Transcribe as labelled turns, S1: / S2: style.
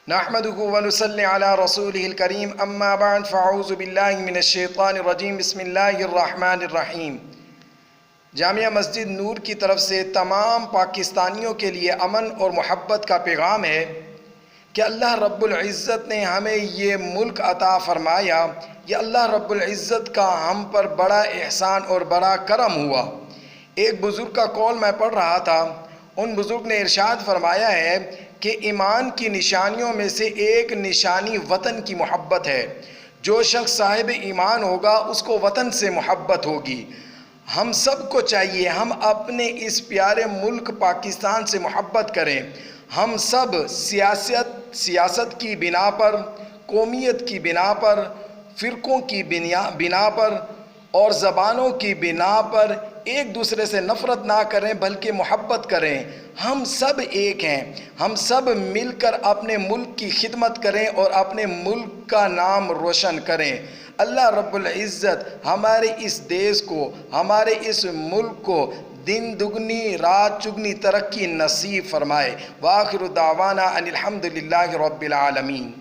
S1: نحمده ونصلي على رسوله الكريم اما بعد فاعوذ بالله من الشیطان الرجیم بسم اللہ الرحمن الرحیم۔ جامعہ مسجد نور کی طرف سے تمام پاکستانیوں کے لیے امن اور محبت کا پیغام ہے کہ اللہ رب العزت نے ہمیں یہ ملک عطا فرمایا۔ یہ اللہ رب العزت کا ہم پر بڑا احسان اور بڑا کرم ہوا۔ ایک بزرگ کا قول میں پڑھ رہا تھا، ان بزرگ نے ارشاد فرمایا ہے کہ ایمان کی نشانیوں میں سے ایک نشانی وطن کی محبت ہے۔ جو شخص صاحب ایمان ہوگا اس کو وطن سے محبت ہوگی۔ ہم سب کو چاہیے ہم اپنے اس پیارے ملک پاکستان سے محبت کریں۔ ہم سب سیاست کی بنا پر، قومیت کی بنا پر، فرقوں کی بنا پر اور زبانوں کی بنا پر ایک دوسرے سے نفرت نہ کریں بلکہ محبت کریں۔ ہم سب ایک ہیں، ہم سب مل کر اپنے ملک کی خدمت کریں اور اپنے ملک کا نام روشن کریں۔ اللہ رب العزت ہمارے اس دیش کو، ہمارے اس ملک کو دن دگنی رات چگنی ترقی نصیب فرمائے۔ وآخر دعوانا ان الحمد للہ رب العالمین۔